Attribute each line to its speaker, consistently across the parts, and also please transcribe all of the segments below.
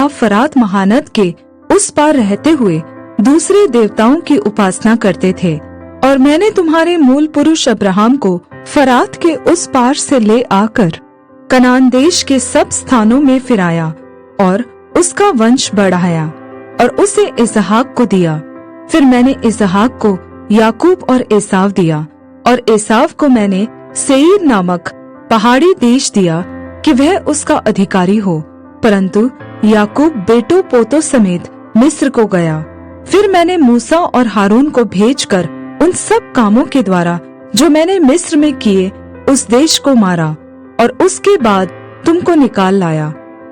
Speaker 1: पुरखा फरात महानद के उस पार रहते हुए दूसरे देवताओं की उपासना करते थे। और मैंने तुम्हारे मूल पुरुष अब्राहम को फरात के उस पार से ले आकर कनान देश के सब स्थानों में फिराया और उसका वंश बढ़ाया और उसे इसहाक को दिया। फिर मैंने इसहाक को याकूब और एसाव दिया, और एसाव को मैंने सेईर नामक पहाड़ी देश दिया कि वह उसका अधिकारी हो। परंतु याकूब बेटों पोतों समेत मिस्र को गया। फिर मैंने मूसा और हारून को भेजकर उन सब कामों के द्वारा जो मैंने मिस्र में किए उस देश को मारा, और उसके बाद तुमको निकाल लाया।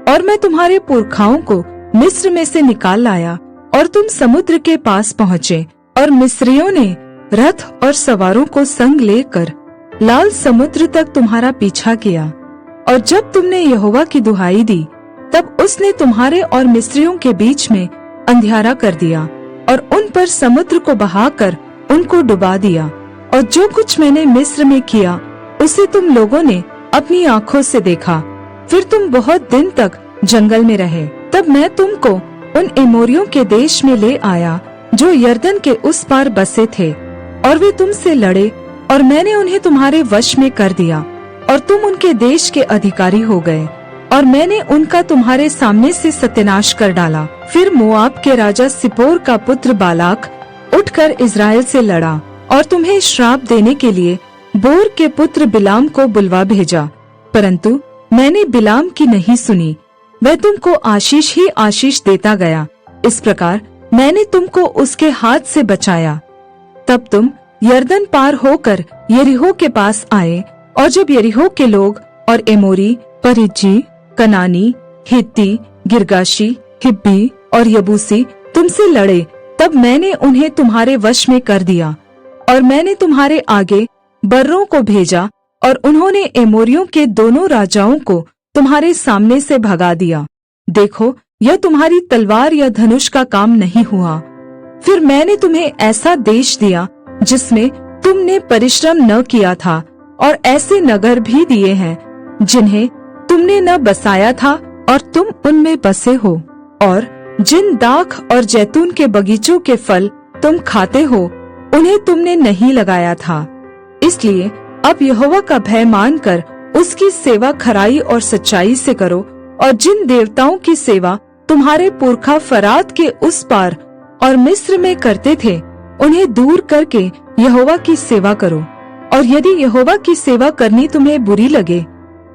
Speaker 1: और मैं तुम्हारे पुरखाओं को मिस्र में से निकाल लाया, और तुम समुद्र के पास पहुँचे, और मिस्रियों ने रथ और सवारों को संग लेकर लाल समुद्र तक तुम्हारा पीछा किया। और जब तुमने यहोवा की दुहाई दी, तब उसने तुम्हारे और मिस्रियों के बीच में अंधियारा कर दिया, और उन पर समुद्र को बहाकर उनको डुबा दिया। और जो कुछ मैंने मिस्र में किया उसे तुम लोगों ने अपनी आँखों से देखा। फिर तुम बहुत दिन तक जंगल में रहे। तब मैं तुमको उन एमोरियों के देश में ले आया जो यरदन के उस पार बसे थे, और वे तुमसे लड़े, और मैंने उन्हें तुम्हारे वश में कर दिया, और तुम उनके देश के अधिकारी हो गए, और मैंने उनका तुम्हारे सामने से सत्यानाश कर डाला। फिर मोआब के राजा सिपोर का पुत्र बालाक उठकर इज़राइल से लड़ा, और तुम्हें श्राप देने के लिए बोर के पुत्र बिलाम को बुलवा भेजा। परंतु मैंने बिलाम की नहीं सुनी, वह तुमको आशीष ही आशीष देता गया। इस प्रकार मैंने तुमको उसके हाथ से बचाया। तब तुम यरदन पार होकर यरीहो के पास आए, और जब यरीहो के लोग और एमोरी, परिज्जी, कनानी, हित्ती, गिरगाशी, हिब्बी और यबूसी तुमसे लड़े, तब मैंने उन्हें तुम्हारे वश में कर दिया। और मैंने तुम्हारे आगे बर्रों को भेजा, और उन्होंने एमोरियों के दोनों राजाओं को तुम्हारे सामने से भगा दिया। देखो, यह तुम्हारी तलवार या धनुष का काम नहीं हुआ। फिर मैंने तुम्हें ऐसा देश दिया जिसमें तुमने परिश्रम न किया था, और ऐसे नगर भी दिए हैं जिन्हें तुमने न बसाया था, और तुम उनमें बसे हो। और जिन दाख और जैतून के बगीचों के फल तुम खाते हो, उन्हें तुमने नहीं लगाया था। इसलिए अब यहोवा का भय मानकर उसकी सेवा खराई और सच्चाई से करो, और जिन देवताओं की सेवा तुम्हारे पुरखा फरात के उस पार और मिस्र में करते थे, उन्हें दूर करके यहोवा की सेवा करो। और यदि यहोवा की सेवा करनी तुम्हें बुरी लगे,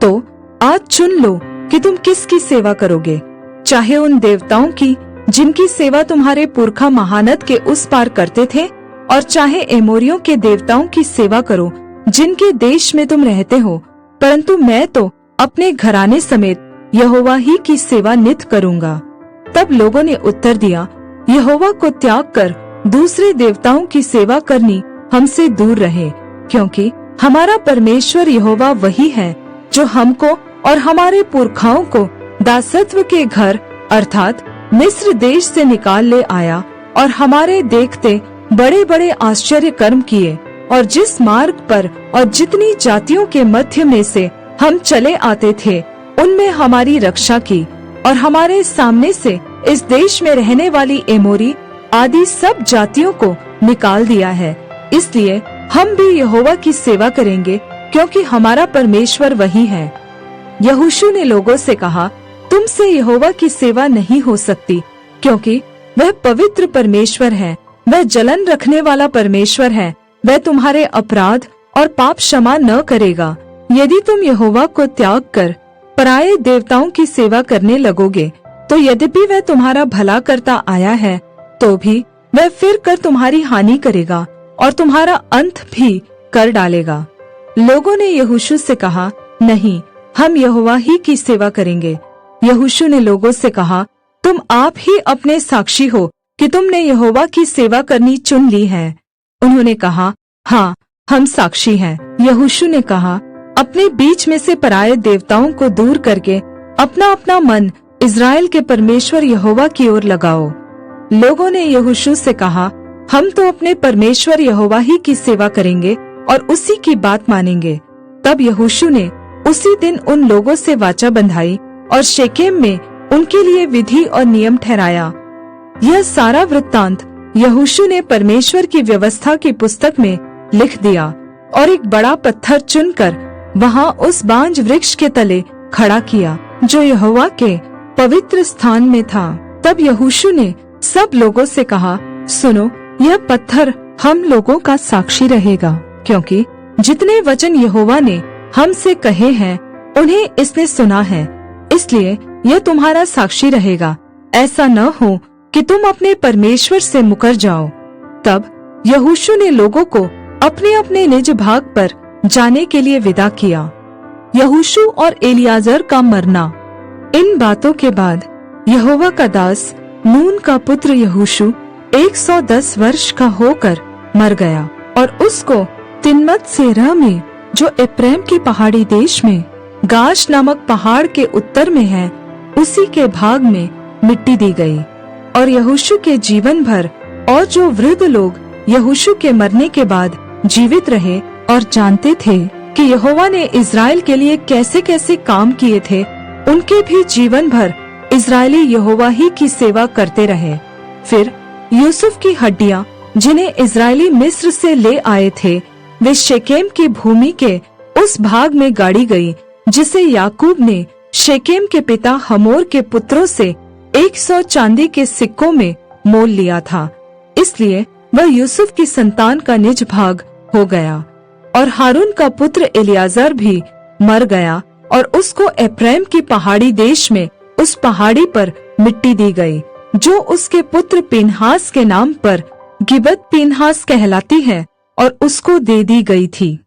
Speaker 1: तो आज चुन लो कि तुम किसकी सेवा करोगे, चाहे उन देवताओं की जिनकी सेवा तुम्हारे पुरखा महानद के उस पार करते थे, और चाहे एमोरियों के देवताओं की सेवा करो जिनके देश में तुम रहते हो। परंतु मैं तो अपने घराने समेत यहोवा ही की सेवा नित करूँगा। तब लोगों ने उत्तर दिया, यहोवा को त्याग कर दूसरे देवताओं की सेवा करनी हमसे दूर रहे, क्योंकि हमारा परमेश्वर यहोवा वही है जो हमको और हमारे पुरखाओं को दासत्व के घर अर्थात मिस्र देश से निकाल ले आया, और हमारे देखते बड़े बड़े आश्चर्य कर्म किए, और जिस मार्ग पर और जितनी जातियों के मध्य में से हम चले आते थे, उनमें हमारी रक्षा की, और हमारे सामने से इस देश में रहने वाली एमोरी आदि सब जातियों को निकाल दिया है। इसलिए हम भी यहोवा की सेवा करेंगे, क्योंकि हमारा परमेश्वर वही है। यहोशू ने लोगों से कहा, तुमसे यहोवा की सेवा नहीं हो सकती, क्योंकि वह पवित्र परमेश्वर है, वह जलन रखने वाला परमेश्वर है, वह तुम्हारे अपराध और पाप क्षमा न करेगा। यदि तुम यहोवा को त्याग कर पराये देवताओं की सेवा करने लगोगे, तो यद्यपि वह तुम्हारा भला करता आया है, तो भी वह फिर कर तुम्हारी हानि करेगा और तुम्हारा अंत भी कर डालेगा। लोगों ने यहोशू से कहा, नहीं, हम यहोवा ही की सेवा करेंगे। यहोशू ने लोगों से कहा, तुम आप ही अपने साक्षी हो कि तुमने यहोवा की सेवा करनी चुन ली है। उन्होंने कहा, हाँ, हम साक्षी हैं। यहोशू ने कहा, अपने बीच में से पराये देवताओं को दूर करके अपना अपना मन इज़राइल के परमेश्वर यहोवा की ओर लगाओ। लोगों ने यहोशू से कहा, हम तो अपने परमेश्वर यहोवा ही की सेवा करेंगे और उसी की बात मानेंगे। तब यहोशू ने उसी दिन उन लोगों से वाचा बंधाई और शेकेम में उनके लिए विधि और नियम ठहराया। यह सारा वृत्तांत यहोशू ने परमेश्वर की व्यवस्था की पुस्तक में लिख दिया और एक बड़ा पत्थर चुनकर वहाँ उस बांज वृक्ष के तले खड़ा किया जो यहोवा के पवित्र स्थान में था। तब यहोशू ने सब लोगों से कहा, सुनो, यह पत्थर हम लोगों का साक्षी रहेगा, क्योंकि जितने वचन यहोवा ने हमसे कहे हैं उन्हें इसने सुना है, इसलिए यह तुम्हारा साक्षी रहेगा। ऐसा न हो कि तुम अपने परमेश्वर से मुकर जाओ। तब यहोशू ने लोगों को अपने अपने निज भाग पर जाने के लिए विदा किया। यहोशू और एलियाजर का मरना। इन बातों के बाद यहोवा का दास नून का पुत्र यहोशू 110 वर्ष का होकर मर गया और उसको तिम्नत सेरह में, जो एप्रैम की पहाड़ी देश में गाश नामक पहाड़ के उत्तर में है, उसी के भाग में मिट्टी दी गई। और यहोशू के जीवन भर और जो वृद्ध लोग यहोशू के मरने के बाद जीवित रहे और जानते थे कि यहोवा ने इज़राइल के लिए कैसे कैसे काम किए थे, उनके भी जीवन भर इज़राइली यहोवा ही की सेवा करते रहे। फिर यूसुफ की हड्डियां, जिन्हें इज़राइली मिस्र से ले आए थे, वे शेकेम की भूमि के उस भाग में गाड़ी गई जिसे याकूब ने शेकेम के पिता हमोर के पुत्रों से 100 चांदी के सिक्कों में मोल लिया था। इसलिए वह यूसुफ की संतान का निज भाग हो गया। और हारून का पुत्र एलियाजर भी मर गया और उसको एप्रैम की पहाड़ी देश में उस पहाड़ी पर मिट्टी दी गई, जो उसके पुत्र पीनहास के नाम पर गिबत पीनहास कहलाती है, और उसको दे दी गई थी।